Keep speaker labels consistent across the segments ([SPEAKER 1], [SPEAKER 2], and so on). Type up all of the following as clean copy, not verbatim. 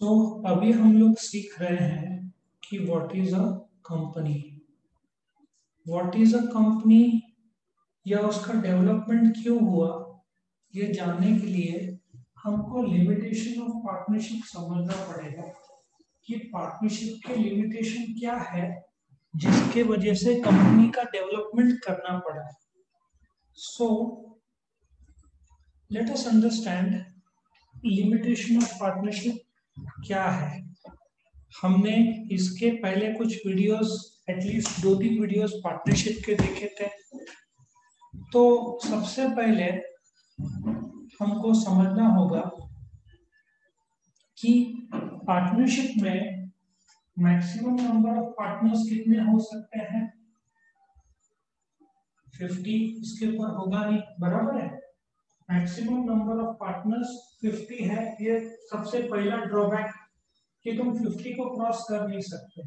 [SPEAKER 1] तो अभी हम लोग सीख रहे हैं कि what is a company. What is a company या उसका डेवलपमेंट क्यों हुआ, ये जानने के लिए हमको लिमिटेशन ऑफ पार्टनरशिप समझना पड़ेगा कि पार्टनरशिप के लिमिटेशन क्या है जिसके वजह से कंपनी का डेवलपमेंट करना पड़ा। So let us understand limitation of partnership क्या है। हमने इसके पहले कुछ वीडियोस, एटलीस्ट 2-3 वीडियोस पार्टनरशिप के देखे थे। तो सबसे पहले हमको समझना होगा कि पार्टनरशिप में मैक्सिमम नंबर ऑफ पार्टनर्स कितने हो सकते हैं। 50, इसके ऊपर होगा नहीं, बराबर है। मैक्सिमम नंबर ऑफ पार्टनर्स 50 है। ये सबसे पहला ड्रॉबैक कि तुम 50 को क्रॉस कर नहीं सकते।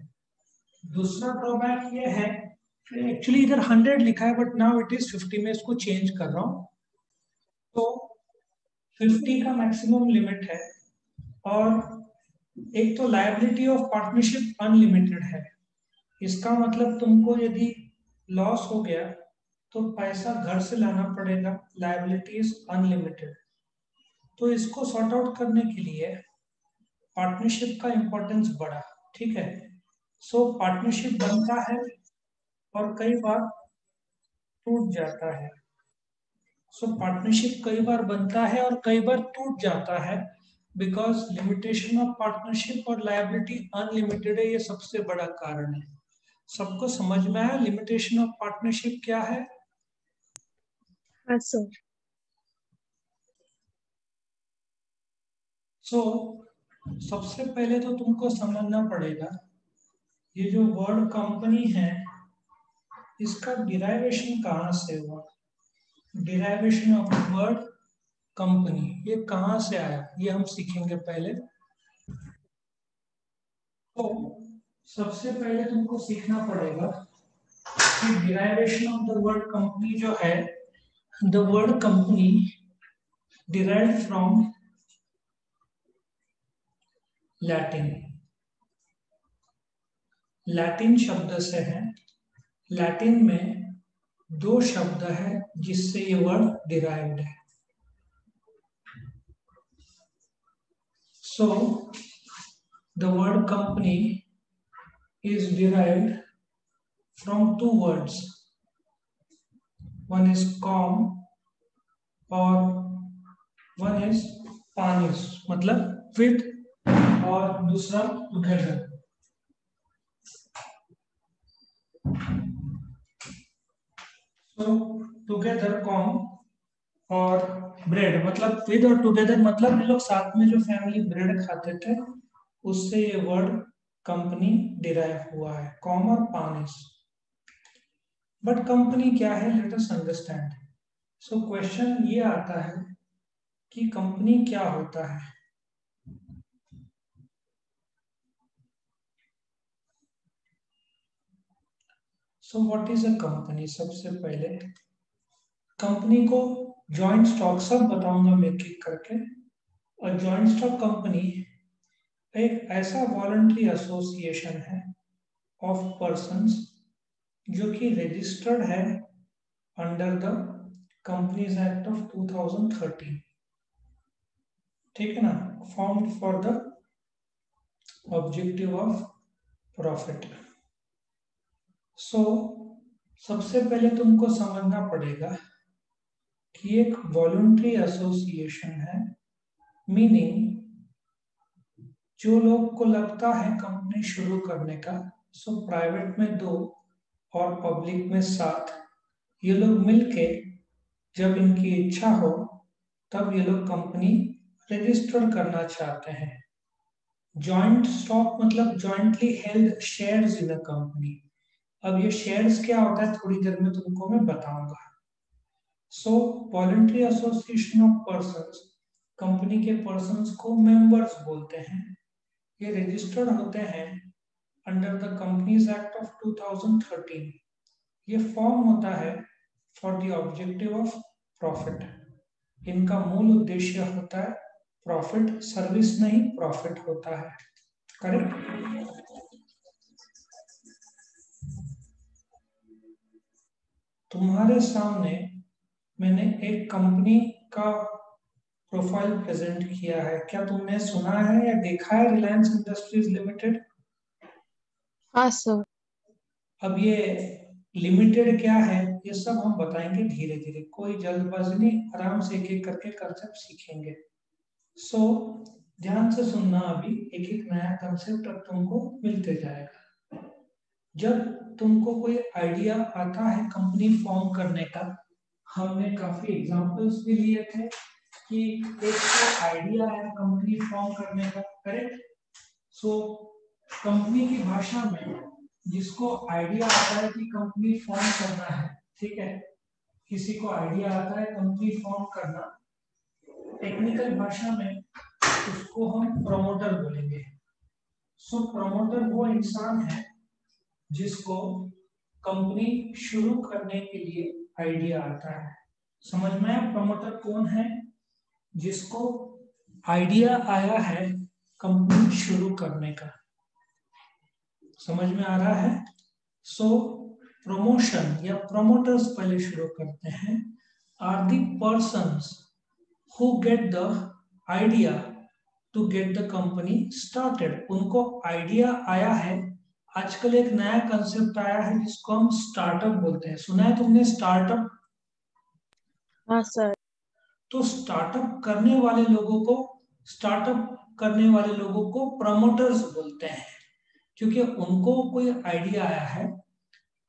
[SPEAKER 1] दूसरा ड्रॉबैक ये है, एक्चुअली इधर 100 लिखा है बट नाउ इट इज 50, में इसको चेंज कर रहा हूँ। तो 50 का मैक्सिमम लिमिट है और एक तो लायबिलिटी ऑफ पार्टनरशिप अनलिमिटेड है। इसका मतलब तुमको यदि लॉस हो गया तो पैसा घर से लाना पड़ेगा, लायबिलिटी इज अनलिमिटेड। तो इसको सॉर्ट आउट करने के लिए पार्टनरशिप का इंपॉर्टेंस बढ़ा, ठीक है। सो पार्टनरशिप बनता है और कई बार टूट जाता है। सो पार्टनरशिप कई बार बनता है और कई बार टूट जाता है बिकॉज लिमिटेशन ऑफ पार्टनरशिप और लायबिलिटी अनलिमिटेड है। ये सबसे बड़ा कारण है। सबको समझ में आया लिमिटेशन ऑफ पार्टनरशिप क्या है?
[SPEAKER 2] हाँ सर।
[SPEAKER 1] सो सबसे पहले तो तुमको समझना पड़ेगा ये जो वर्ड कंपनी है इसका डिराइवेशन कहाँ से हुआ। डिराइवेशन ऑफ वर्ड कंपनी ये कहाँ से आया ये हम सीखेंगे पहले। तो सबसे पहले तुमको सीखना पड़ेगा कि derivation of the word company जो है, the word company derive from Latin. Latin शब्द से है। लैटिन में दो शब्द है जिससे ये वर्ड डिराइव्ड है। So the word company is derived from two words. One is com और one is panis, मतलब with, और दूसरा together। So together com और ब्रेड, मतलब विद और टुगेदर मतलब ये लोग साथ में जो फैमिली ब्रेड खाते थे उससे ये वर्ड कंपनी डिराइव हुआ है, कॉम और पानिस। बट कंपनी क्या है, let us understand. So question ये आता है कि कंपनी क्या होता है। So what is a company. सबसे पहले कंपनी को जॉइंट स्टॉक, सब बताऊंगा मैं एक एक करके। और जॉइंट स्टॉक कंपनी एक ऐसा वॉलंटरी एसोसिएशन है ऑफ पर्संस जो कि रजिस्टर्ड है under the companies act of 2013, ठीक है ना। Form for the objective of profit. So सबसे पहले तुमको समझना पड़ेगा कि एक वॉलंटरी एसोसिएशन है, मीनिंग जो लोग को लगता है कंपनी शुरू करने का, सो प्राइवेट में 2 और पब्लिक में 7, ये लोग मिलके जब इनकी इच्छा हो तब ये लोग कंपनी रजिस्टर करना चाहते हैं। जॉइंट स्टॉक मतलब jointly held shares in a company. अब ये शेयर्स क्या होता है थोड़ी देर में तुमको मैं बताऊंगा। So voluntary association of persons, company के पर्संस को मेंबर्स बोलते हैं। ये रजिस्टर्ड होते हैं under the companies act of 2013। ये फॉर्म होता है for the objective of profit. इनका मूल उद्देश्य होता है प्रॉफिट, सर्विस नहीं प्रॉफिट होता है, करेक्ट। तुम्हारे सामने मैंने एक कंपनी का प्रोफाइल प्रेजेंट किया है, क्या तुमने सुना है या देखा है रिलायंस इंडस्ट्रीज लिमिटेड?
[SPEAKER 2] हाँ सर।
[SPEAKER 1] अब ये लिमिटेड क्या है ये सब हम बताएंगे धीरे धीरे, कोई जल्दबाजी नहीं, आराम से एक एक करके कंसेप्ट सीखेंगे। सो ध्यान से सुनना, अभी एक एक नया कंसेप्ट अब तुमको मिलते जाएगा। जब तुमको कोई आइडिया आता है कंपनी फॉर्म करने का, हमने काफी एग्जांपल्स भी लिए थे कि एक आइडिया है कंपनी फॉर्म करने का, करेक्ट। सो कंपनी की भाषा में जिसको आइडिया आता है कि कंपनी फॉर्म करना है, ठीक है, किसी को आइडिया आता है कंपनी फॉर्म करना, टेक्निकल भाषा में उसको हम प्रमोटर बोलेंगे। सो प्रमोटर वो इंसान है जिसको कंपनी शुरू करने के लिए आइडिया आता है। समझ में आया प्रमोटर कौन है? जिसको आइडिया आया है कंपनी शुरू करने का। समझ में आ रहा है? सो प्रमोशन या प्रमोटर्स पहले शुरू करते हैं, are the persons who get the idea to get the company started. उनको आइडिया आया है। आजकल एक नया कंसेप्ट आया है जिसको हम स्टार्टअप बोलते हैं, सुना है तुमने स्टार्टअप?
[SPEAKER 2] हाँ सर।
[SPEAKER 1] तो स्टार्टअप करने वाले लोगों को प्रमोटर्स बोलते हैं, क्योंकि उनको कोई आइडिया आया है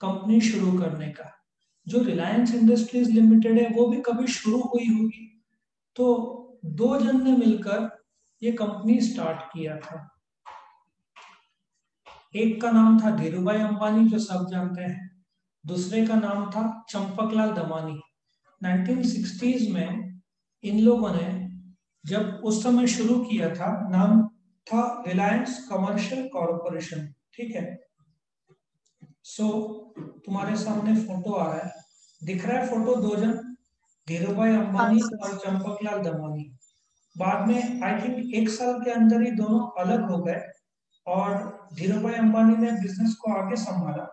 [SPEAKER 1] कंपनी शुरू करने का। जो रिलायंस इंडस्ट्रीज लिमिटेड है वो भी कभी शुरू हुई होगी, तो दो जन ने मिलकर ये कंपनी स्टार्ट किया था। एक का नाम था धीरूभाई अंबानी, जो सब जानते हैं, दूसरे का नाम था चंपकलाल दमानी। 1960s में इन लोगों ने जब उस समय शुरू किया था, नाम था रिलायंस कमर्शियल कॉरपोरेशन, ठीक है। सो तुम्हारे सामने फोटो आ रहा है, दिख रहा है फोटो, दो जन, धीरूभाई
[SPEAKER 2] हाँ
[SPEAKER 1] अंबानी
[SPEAKER 2] सर।
[SPEAKER 1] और चंपकलाल दमानी। बाद में आई थिंक एक साल के अंदर ही दोनों अलग हो गए और धीरूभाई अंबानी ने बिजनेस को आगे संभाला,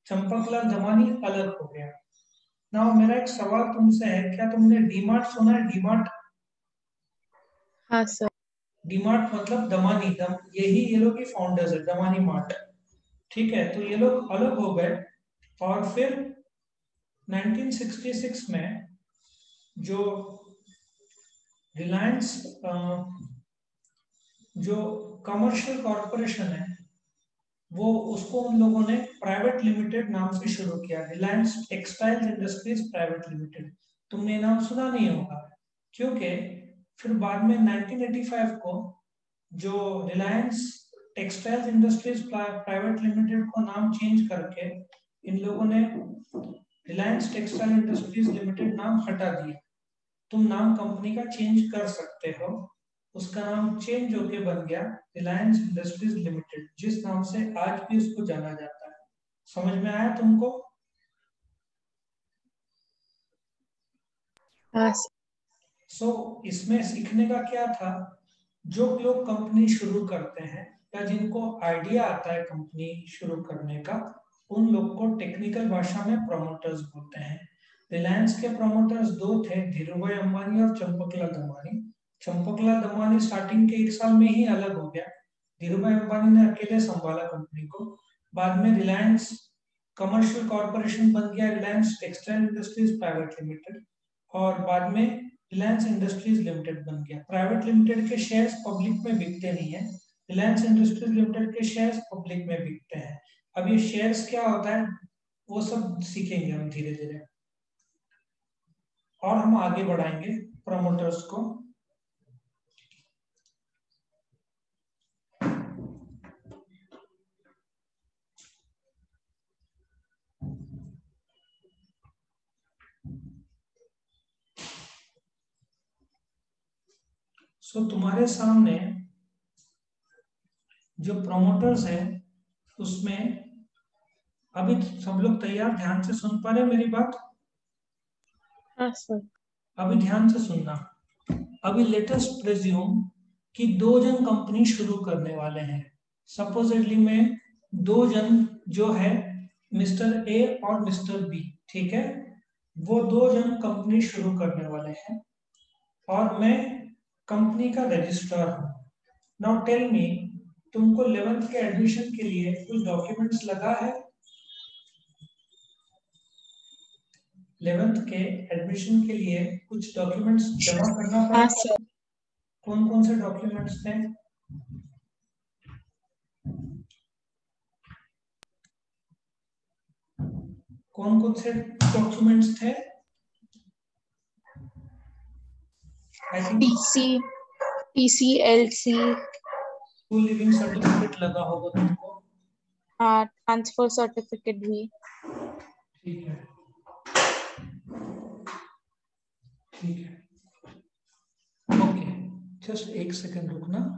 [SPEAKER 1] चंपकलाल दमानी अलग हो गया। ना मेरा एक सवाल तुमसे है, क्या तुमने डीमार्ट सुना है? डीमार्ट,
[SPEAKER 2] हाँ सर।
[SPEAKER 1] डीमार्ट मतलब दमानी यही ये लोग की फाउंडर्स है, दमानी मार्ट, ठीक है। तो ये लोग अलग हो गए और फिर 1966 में जो रिलायंस जो कमर्शियल कॉरपोरेशन है वो उसको उन लोगों ने प्राइवेट लिमिटेड नाम से शुरू किया, Reliance textiles industries private limited. तुमने नाम सुना नहीं होगा, क्योंकि फिर बाद में 1985 को जो Reliance textiles industries private limited को नाम चेंज करके इन लोगों ने रिलायंस टेक्सटाइल इंडस्ट्रीज लिमिटेड नाम हटा दिया। तुम नाम कंपनी का चेंज कर सकते हो, उसका नाम चेंज होके बन गया रिलायंस इंडस्ट्रीज लिमिटेड, जिस नाम से आज भी उसको जाना जाता है। समझ में आया तुमको?
[SPEAKER 2] हाँ सर।
[SPEAKER 1] सो इसमें सीखने का क्या था, जो लोग कंपनी शुरू करते हैं या जिनको आइडिया आता है कंपनी शुरू करने का, उन लोग को टेक्निकल भाषा में प्रमोटर्स बोलते हैं। रिलायंस के प्रमोटर्स दो थे, धीरूभाई अंबानी और चंपकलाल दमानी। चंपकलाल दमानी स्टार्टिंग के एक साल में ही अलग हो गया, धीरूभाई अंबानी ने अकेले संभाला कंपनी को। बाद में रिलायंस कमर्शियल कॉरपोरेशन बन गया, Reliance textile industries private limited, और बाद में रिलायंस इंडस्ट्रीज लिमिटेड बन गया। प्राइवेट लिमिटेड के शेयर्स पब्लिक में बिकते नहीं है, रिलायंस इंडस्ट्रीज लिमिटेड के शेयर्स पब्लिक में बिकते हैं। अब ये शेयर्स क्या होता है वो सब सीखेंगे हम धीरे धीरे, और हम आगे बढ़ाएंगे प्रमोटर्स को। सो तुम्हारे सामने जो प्रमोटर्स है उसमें, अभी सब लोग तैयार, ध्यान से सुन पा रहे मेरी बात?
[SPEAKER 2] हाँ सर।
[SPEAKER 1] अभी ध्यान से सुनना। अभी लेटेस्ट प्रेज्यूम कि 2 जन कंपनी शुरू करने वाले हैं। सपोजिटली में 2 जन जो है मिस्टर ए और मिस्टर बी, ठीक है, वो 2 जन कंपनी शुरू करने वाले हैं और मैं कंपनी का रजिस्ट्रार हूँ। नाउ टेल मी, तुमको 11th के एडमिशन के लिए कुछ डॉक्यूमेंट्स लगा है? 11th के एडमिशन के लिए कुछ डॉक्यूमेंट्स जमा करना
[SPEAKER 2] हाँ
[SPEAKER 1] पड़ा?
[SPEAKER 2] सर।
[SPEAKER 1] कौन कौन से डॉक्यूमेंट्स थे? कौन कौन से डॉक्यूमेंट्स थे? I think
[SPEAKER 2] PC LC.
[SPEAKER 1] School leaving certificate लगा होगा तुमको।
[SPEAKER 2] हाँ, ट्रांसफर सर्टिफिकेट भी।
[SPEAKER 1] ठीक है, ठीक है, ओके, जस्ट एक सेकंड रुकना।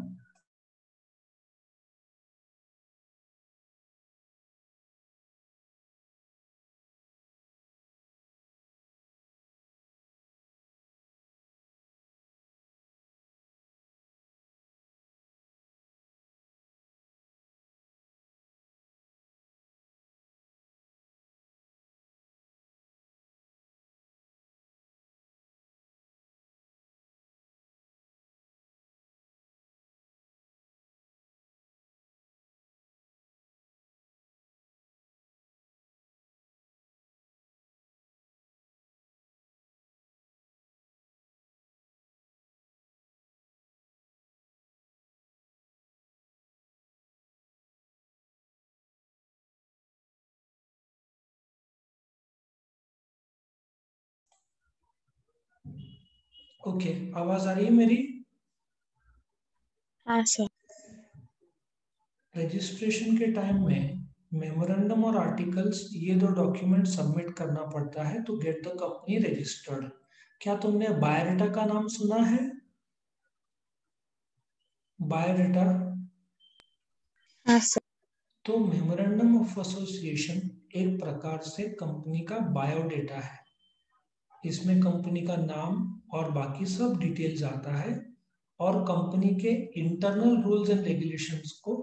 [SPEAKER 1] ओके, आवाज आ रही है मेरी?
[SPEAKER 2] हाँ सर।
[SPEAKER 1] रजिस्ट्रेशन के टाइम में मेमोरेंडम और आर्टिकल्स, ये 2 डॉक्यूमेंट सबमिट करना पड़ता है to get the company registered. क्या तुमने बायोडाटा का नाम सुना है? बायोडाटा।
[SPEAKER 2] हाँ सर।
[SPEAKER 1] तो मेमोरेंडम ऑफ एसोसिएशन एक प्रकार से कंपनी का बायोडेटा है। इसमें कंपनी का नाम और बाकी सब डिटेल्स आता है और कंपनी के इंटरनल रूल्स एंड रेगुलेशंस को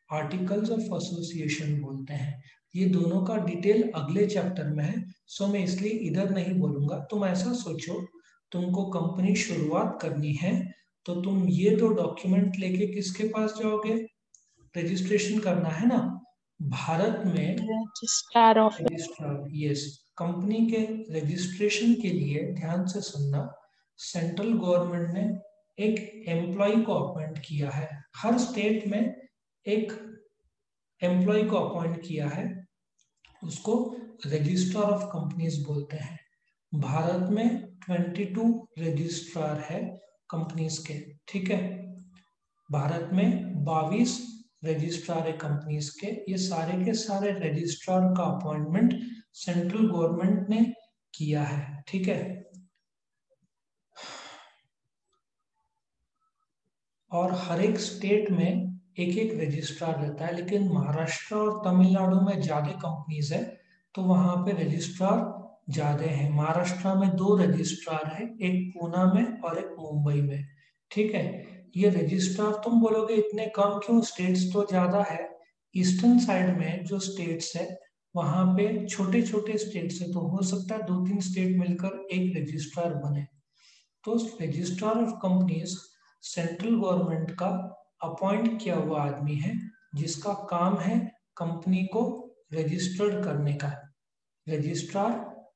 [SPEAKER 1] आर्टिकल्स ऑफ एसोसिएशन बोलते हैं। ये दोनों का डिटेल अगले चैप्टर में है, सो मैं इसलिए इधर नहीं बोलूंगा। तुम ऐसा सोचो, तुमको कंपनी शुरुआत करनी है तो तुम ये 2 डॉक्यूमेंट लेके किसके पास जाओगे? रजिस्ट्रेशन करना है ना भारत में।
[SPEAKER 2] Registrar office.
[SPEAKER 1] Registrar, yes. Company के रजिस्ट्रेशन के लिए ध्यान से सुनना, सेंट्रल गवर्नमेंट ने एक एम्प्लॉय को अपॉइंट किया है। हर स्टेट में एक एम्प्लॉय को अपॉइंट किया है, उसको रजिस्ट्रार ऑफ कंपनीज बोलते हैं। भारत में 22 रजिस्ट्रार है कंपनीज के, ठीक है। भारत में 22 रजिस्ट्रार है कंपनीज के। ये सारे के सारे रजिस्ट्रार का अपॉइंटमेंट सेंट्रल गवर्नमेंट ने किया है, ठीक है। और हर एक स्टेट में एक एक रजिस्ट्रार रहता है, लेकिन महाराष्ट्र और तमिलनाडु में ज्यादा कंपनीज है तो वहां पे रजिस्ट्रार ज्यादा है। महाराष्ट्र में 2 रजिस्ट्रार है, एक पूना में और एक मुंबई में, ठीक है। ये रजिस्ट्रार, तुम बोलोगे इतने कम क्यों, स्टेट्स तो ज्यादा है। ईस्टर्न साइड में जो स्टेट्स है वहां पे छोटे छोटे स्टेट्स है, तो हो सकता है 2-3 स्टेट मिलकर एक रजिस्ट्रार बने। तो registrar of companies central government का अपॉइंट किया हुआ आदमी है, जिसका काम है कंपनी को रजिस्टर्ड करने का। रजिस्ट्रार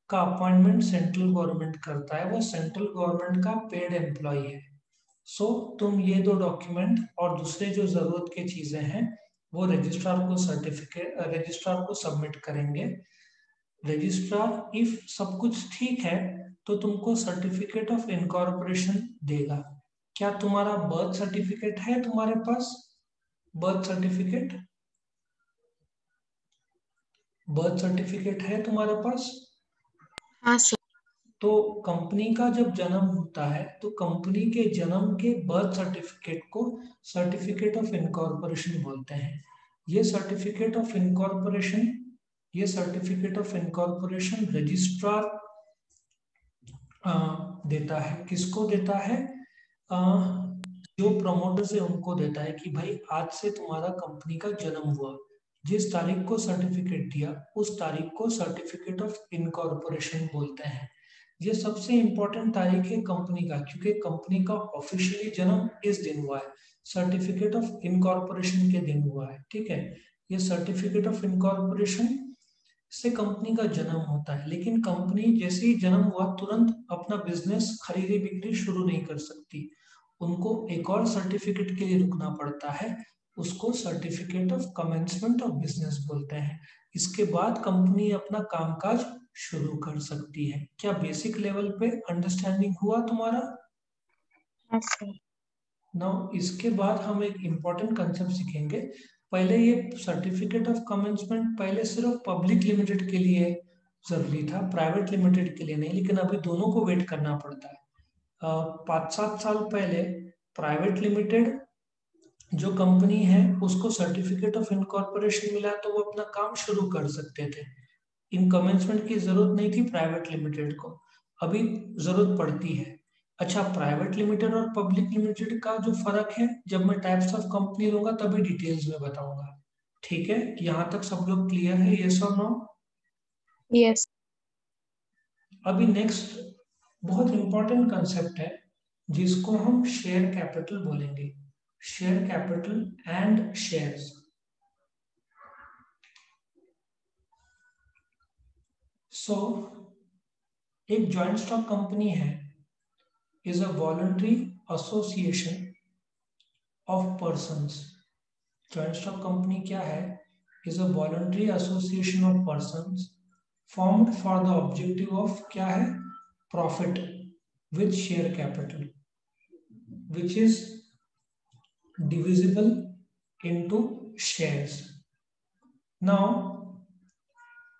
[SPEAKER 1] का अपॉइंटमेंट सेंट्रल गवर्नमेंट करता है, वो सेंट्रल गवर्नमेंट का पेड एम्प्लॉय है। सो तुम ये 2 डॉक्यूमेंट और दूसरे जो जरूरत की चीजें हैं वो रजिस्ट्रार को सबमिट करेंगे। रजिस्ट्रार इफ सब कुछ ठीक है तो तुमको सर्टिफिकेट ऑफ इनकॉर्पोरेशन देगा। क्या तुम्हारा बर्थ सर्टिफिकेट है तुम्हारे पास? बर्थ सर्टिफिकेट, बर्थ सर्टिफिकेट है तुम्हारे पास?
[SPEAKER 2] हाँ सर।
[SPEAKER 1] तो कंपनी का जब जन्म होता है तो कंपनी के जन्म के बर्थ सर्टिफिकेट को सर्टिफिकेट ऑफ इनकॉर्पोरेशन बोलते हैं। ये सर्टिफिकेट ऑफ इनकॉर्पोरेशन, ये सर्टिफिकेट ऑफ इनकॉर्पोरेशन रजिस्ट्रार देता है। किसको देता है? जो प्रमोटर से उनको देता है कि भाई आज से तुम्हारा कंपनी का जन्म हुआ, जिस तारीख को सर्टिफिकेट दिया उस तारीख को सर्टिफिकेट ऑफ इनकॉर्पोरेशन बोलते हैं। ये सबसे इंपॉर्टेंट तारीख है कंपनी का, क्योंकि कंपनी का ऑफिशियली जन्म इस दिन हुआ है, सर्टिफिकेट ऑफ इनकॉर्पोरेशन के दिन हुआ है। ठीक है, ये सर्टिफिकेट ऑफ इनकॉर्पोरेशन से कंपनी का जन्म होता है, लेकिन कंपनी जैसे ही जन्म हुआ तुरंत अपना बिजनेस खरीदी बिक्री शुरू नहीं कर सकती, उनको एक और सर्टिफिकेट के लिए रुकना पड़ता है, उसको certificate of commencement of business बोलते हैं। इसके बाद कंपनी अपना कामकाज शुरू कर सकती है। क्या बेसिक लेवल पे अंडरस्टैंडिंग हुआ तुम्हारा?
[SPEAKER 2] हाँ सर।
[SPEAKER 1] नाउ इसके बाद हम एक इम्पॉर्टेंट कंसेप्ट सीखेंगे। पहले ये सर्टिफिकेट ऑफ कमेंसमेंट पहले सिर्फ पब्लिक लिमिटेड के लिए जरूरी था, प्राइवेट लिमिटेड के लिए नहीं, लेकिन अभी दोनों को वेट करना पड़ता है। 5-7 साल पहले प्राइवेट लिमिटेड जो कंपनी है उसको सर्टिफिकेट ऑफ इनकॉर्पोरेशन मिला तो वो अपना काम शुरू कर सकते थे, इन कमेंसमेंट की जरूरत नहीं थी प्राइवेट लिमिटेड को, अभी जरूरत पड़ती है। अच्छा, प्राइवेट लिमिटेड और पब्लिक लिमिटेड का जो फर्क है जब मैं टाइप्स ऑफ कंपनी लूंगा तभी डिटेल्स में बताऊंगा। ठीक है, यहाँ तक सब लोग क्लियर है? यस और नो?
[SPEAKER 2] यस।
[SPEAKER 1] अभी नेक्स्ट बहुत इंपॉर्टेंट कंसेप्ट है जिसको हम शेयर कैपिटल बोलेंगे, शेयर कैपिटल एंड शेयर्स। सो एक जॉइंट स्टॉक कंपनी है is a voluntary association of persons. Joint stock company क्या है? Is a voluntary association of persons formed for the objective of क्या है? Profit with share capital, which is divisible into shares. Now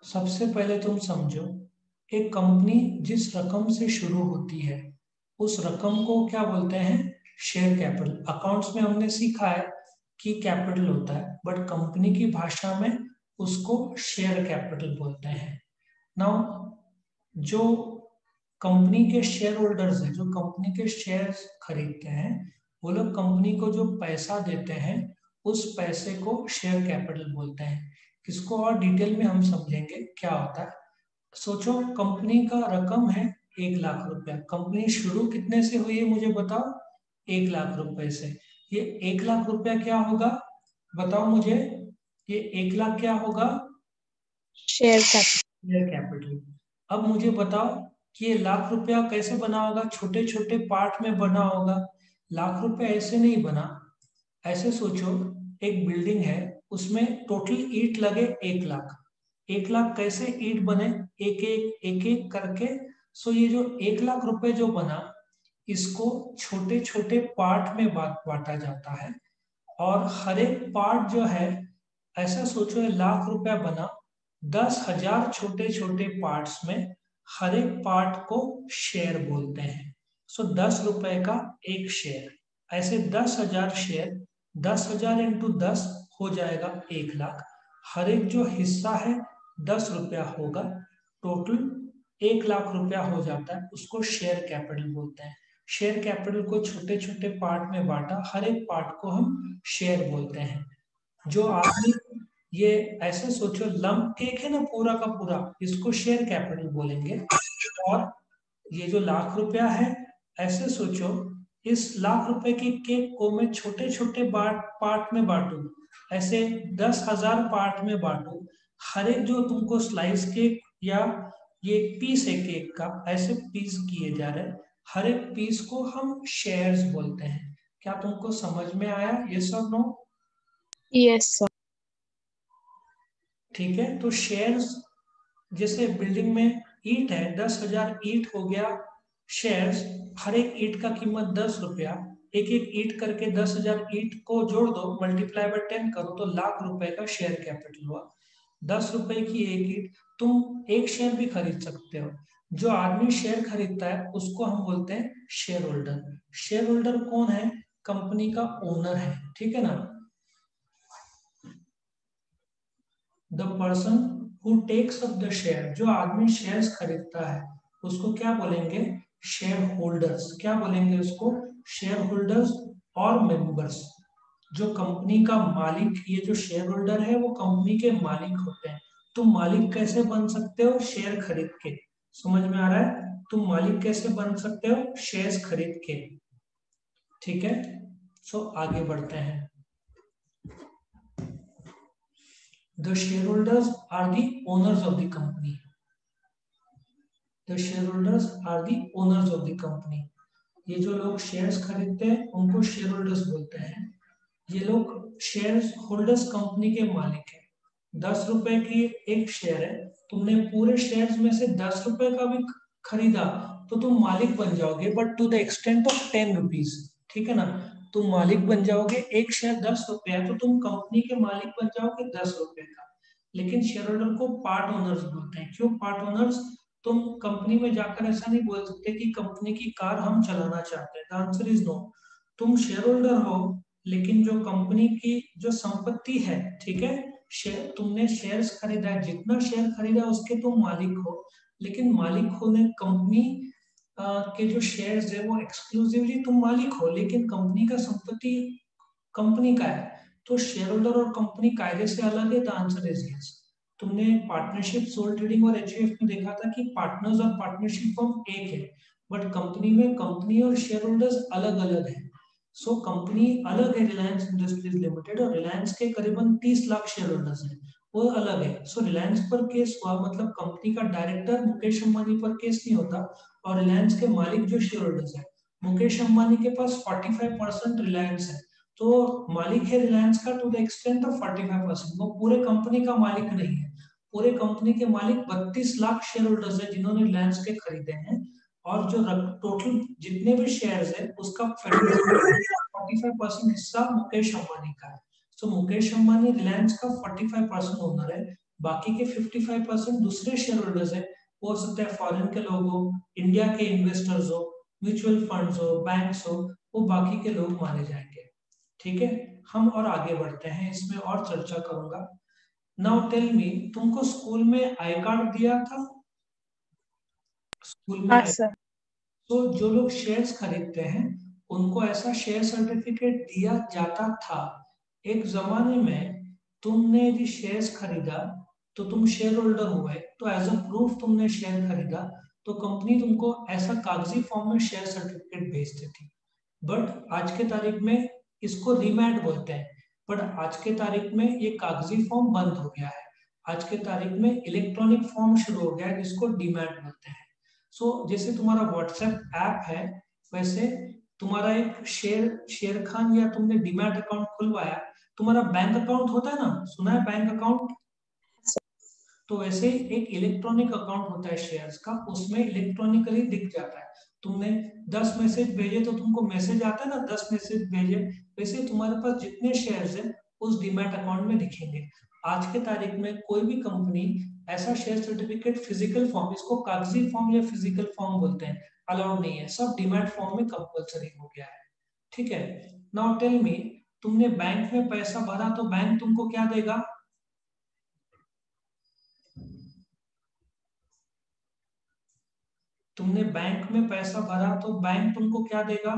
[SPEAKER 1] सबसे पहले तुम समझो, एक कंपनी जिस रकम से शुरू होती है उस रकम को क्या बोलते हैं? Share capital. अकाउंट्स में हमने सीखा है कि कैपिटल होता है, बट कंपनी की भाषा में उसको शेयर कैपिटल बोलते हैं। नाउ जो कंपनी के शेयर होल्डर्स हैं, जो कंपनी के शेयर्स खरीदते हैं, वो लोग कंपनी को जो पैसा देते हैं उस पैसे को शेयर कैपिटल बोलते हैं। इसको और डिटेल में हम समझेंगे क्या होता है। सोचो कंपनी का रकम है 1,00,000 रुपया, कंपनी शुरू कितने से हुई है मुझे बताओ? 1,00,000 रुपए से। ये 1,00,000 रुपया क्या होगा बताओ मुझे? ये 1,00,000 क्या होगा?
[SPEAKER 2] Share capital.
[SPEAKER 1] Share capital. अब मुझे बताओ कि ये लाख रुपया कैसे बना होगा? छोटे छोटे पार्ट में बना होगा। लाख रुपया ऐसे नहीं बना। ऐसे सोचो एक बिल्डिंग है, उसमें टोटल ईंट लगे 1,00,000। 1,00,000 कैसे ईंट बने? एक एक करके। सो ये जो 1,00,000 रुपए जो बना, इसको छोटे छोटे पार्ट में बांटा जाता है, और हर एक पार्ट जो है, ऐसा सोचो 1,00,000 रुपया बना 10,000 छोटे छोटे पार्ट्स में, हर एक पार्ट को शेयर बोलते हैं। सो 10 रुपए का एक शेयर, ऐसे 10,000 शेयर, 10,000 इंटू 10 हो जाएगा 1,00,000। हर एक जो हिस्सा है 10 रुपया होगा, टोटल 1,00,000 रुपया हो जाता है, उसको शेयर कैपिटल बोलते हैं। शेयर कैपिटल को छोटे छोटे पार्ट में बांटा, हर एक पार्ट को हम शेयर बोलते हैं। जो आदमी, ये ऐसे सोचो लंप केक है ना पूरा का पूरा, इसको शेयर कैपिटल बोलेंगे। और ये जो 1,00,000 रुपया है, ऐसे सोचो इस 1,00,000 रुपए की केक को मैं छोटे छोटे पार्ट में बांटू, ऐसे 10,000 पार्ट में बांटू, हर एक जो तुमको स्लाइस केक या ये पीस है केक का, ऐसे पीस किए जा रहे हैं, हर एक पीस को हम शेयर्स बोलते हैं। क्या तुमको समझ में आया? यस और नो?
[SPEAKER 2] Yes sir.
[SPEAKER 1] ठीक है, तो शेयर्स जैसे बिल्डिंग में ईंट है, 10,000 ईंट हो गया शेयर्स, हर एक ईंट का कीमत 10 रुपया, एक एक ईंट करके 10,000 ईंट को जोड़ दो, मल्टीप्लाई बाय 10 करो तो 1,00,000 रुपए का शेयर कैपिटल हुआ। 10 रुपए की एक ईंट, तुम एक शेयर भी खरीद सकते हो। जो आदमी शेयर खरीदता है उसको हम बोलते हैं शेयर होल्डर। शेयर होल्डर कौन है? कंपनी का ओनर है, ठीक है ना? The person who takes up the share, जो आदमी शेयर्स खरीदता है उसको क्या बोलेंगे? Share holders. क्या बोलेंगे उसको? शेयर होल्डर्स और मेंबर्स। जो कंपनी का मालिक, ये जो शेयर होल्डर है वो कंपनी के मालिक होते हैं। तुम मालिक कैसे बन सकते हो? शेयर खरीद के। समझ में आ रहा है? तुम मालिक कैसे बन सकते हो? शेयर्स खरीद के। ठीक है, सो आगे बढ़ते हैं। The shareholders are the owners of the company. The shareholders are the owners of the company. ये जो लोग शेयर्स खरीदते हैं उनको शेयर होल्डर्स बोलते हैं। ये लोग शेयर होल्डर्स कंपनी के मालिक है। 10 रुपए की एक शेयर है, तुमने पूरे शेयर्स में से 10 रुपए का भी खरीदा तो तुम मालिक बन जाओगे, but to the extent of 10 rupees. ठीक है ना? तुम मालिक बन जाओगे, एक शेयर 10 रुपए है तो तुम कंपनी के मालिक बन जाओगे 10 रुपए का। लेकिन शेयर होल्डर को पार्ट ओनर्स बोलते हैं। क्यों पार्ट ओनर्स? तुम कंपनी में जाकर ऐसा नहीं बोल सकते कि कंपनी की कार हम चलाना चाहते हैं। The answer is no. तुम शेयर होल्डर हो, लेकिन जो कंपनी की जो संपत्ति है, ठीक है, शेयर तुमने शेयर्स खरीदा है, जितना शेयर खरीदा उसके तुम मालिक हो। लेकिन मालिक होने कंपनी के जो शेयर्स है वो एक्सक्लूसिवली तुम मालिक हो, लेकिन कंपनी का संपत्ति कंपनी का है। तो शेयर होल्डर और कंपनी कायदे से अलग है। The answer is yes. तुमने पार्टनरशिप, सोल ट्रेडिंग और एचयूएफ में देखा था कि पार्टनर्स और पार्टनरशिप फर्म एक है, बट कंपनी में कंपनी और शेयर होल्डर्स अलग अलग है। सो कंपनी अलग है, रिलायंस इंडस्ट्रीज लिमिटेड, और रिलायंस के करीबन 30 लाख शेयर होल्डर्स हैं, वो अलग है। सो रिलायंस पर केस हुआ मतलब कंपनी का डायरेक्टर मुकेश अंबानी पर केस नहीं होता, और रिलायंस के मालिक जो शेयर होल्डर्स है, मुकेश अंबानी के पास 45% रिलायंस है, तो मालिक है रिलायंस का टू द एक्सटेंट ऑफ 45%। वो पूरे कंपनी का मालिक नहीं है। पूरे कंपनी के मालिक 32 लाख शेयर होल्डर्स है जिन्होंने रिलायंस के खरीदे हैं, और जो टोटल जितने भी शेयर्स है उसका 45% हिस्सा मुकेश अंबानी का है। तो मुकेश अंबानी रिलायंस का 45% ओनर है। बाकी के 55% दूसरे शेयर होल्डर्स है। हो सकता है फॉरेन के लोग हो, इंडिया के इन्वेस्टर्स हो, म्यूचुअल फंड्स हो, बैंक्स हो, वो बाकी के लोग माने जाएंगे। ठीक है, हम और आगे बढ़ते हैं, इसमें और चर्चा करूंगा। नाउ टेल मी, तुमको स्कूल में आई कार्ड दिया था? स्कूल में
[SPEAKER 2] हाँ सर।
[SPEAKER 1] तो जो लोग शेयर्स खरीदते हैं उनको ऐसा शेयर सर्टिफिकेट दिया जाता था। एक जमाने में तुमने यदि शेयर्स खरीदा तो तुम शेयर होल्डर हुए, तो एज अ प्रूफ तुमने शेयर खरीदा, तो कंपनी तुमको ऐसा कागजी फॉर्म में शेयर सर्टिफिकेट भेजती थी। बट आज के तारीख में इसको रीमैट बोलते हैं। बट आज के तारीख में ये कागजी फॉर्म बंद हो गया है। आज के तारीख में इलेक्ट्रॉनिक फॉर्म शुरू हो गया है जिसको डीमैट बोलते हैं। सो जैसे तुम्हारा व्हाट्सएप ऐप है, वैसे तुम्हारा एक शेर खान या तुमने डीमैट अकाउंट खुलवाया, तुम्हारा बैंक अकाउंट होता है ना, सुना है बैंक अकाउंट? तो वैसे एक इलेक्ट्रॉनिक अकाउंट होता है शेयर्स का, उसमें इलेक्ट्रॉनिकली दिख जाता है। तुमने 10 मैसेज भेजे तो तुमको मैसेज आता है ना, 10 मैसेज भेजे, वैसे तुम्हारे पास जितने शेयर्स हैं उस डीमैट अकाउंट में दिखेंगे। आज के तारीख में कोई भी कंपनी ऐसा शेयर सर्टिफिकेट फिजिकल फॉर्म, इसको कागजी फॉर्म या फिजिकल फॉर्म बोलते हैं, अलाउड नहीं है। सब डीमैट फॉर्म में कंपलसरी हो गया है। ठीक है, नाउ टेल मी, तुमने बैंक में पैसा भरा तो बैंक तुमको क्या देगा? तुमने बैंक में पैसा भरा तो बैंक तुमको क्या देगा?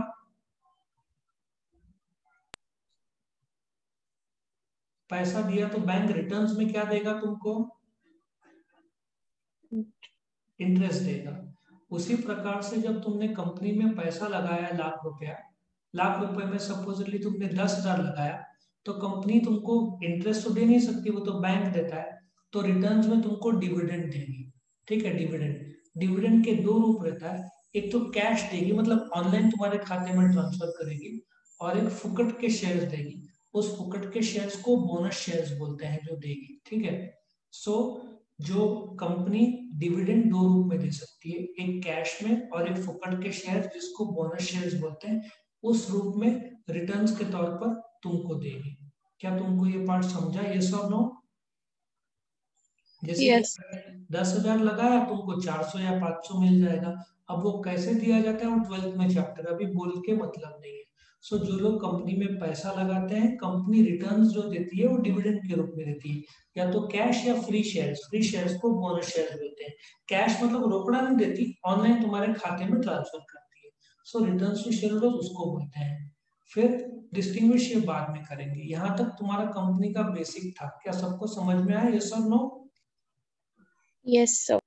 [SPEAKER 1] पैसा दिया तो बैंक रिटर्न्स में क्या देगा तुमको? इंटरेस्ट देगा। उसी प्रकार से जब तुमने कंपनी में पैसा लगाया लाख रुपया, लाख रुपए में सपोजली तुमने 10,000 लगाया, तो कंपनी तुमको इंटरेस्ट तो दे नहीं सकती, वो तो बैंक देता है, तो रिटर्न्स में तुमको डिविडेंड देगी। ठीक है, डिविडेंड। डिविडेंड के दो रूप रहता है, एक तो कैश देगी, मतलब ऑनलाइन तुम्हारे खाते में ट्रांसफर करेगी, और एक फुकट के शेयर्स देगी। उस फुकट के शेयर्स को बोनस शेयर्स बोलते हैं जो देगी। ठीक है, सो जो कंपनी डिविडेंड दो रूप में दे सकती है, एक कैश में और एक फुकट के शेयर जिसको बोनस शेयर्स बोलते हैं, उस रूप में रिटर्न्स के तौर पर तुमको देगी। क्या तुमको ये पार्ट समझा? यस और नो? जैसे कि
[SPEAKER 2] यस।
[SPEAKER 1] 10,000 लगाया, तुमको 400 या 500 मिल जाएगा। अब वो कैसे दिया जाता है वो 12th में चैप्टर, अभी बोल के मतलब नहीं है। सो जो लोग कंपनी में पैसा लगाते हैं, कंपनी रिटर्न्स जो देती है वो डिविडेंड के रूप में देती है, या तो कैश या फ्री शेयर्स। फ्री शेयर्स को बोनस शेयर्स बोलते हैं। कैश मतलब रोकड़ा नहीं देती, ऑनलाइन तुम्हारे खाते में ट्रांसफर करती है। सो रिटर्न्स टू शेयर होल्डर्स उसको बोलते हैं। फिर डिस्टिंग्विश ये बाद में करेंगे। यहाँ तक तुम्हारा कंपनी का बेसिक था, क्या सबको समझ में आया? यस और नो?
[SPEAKER 2] Yes, sir.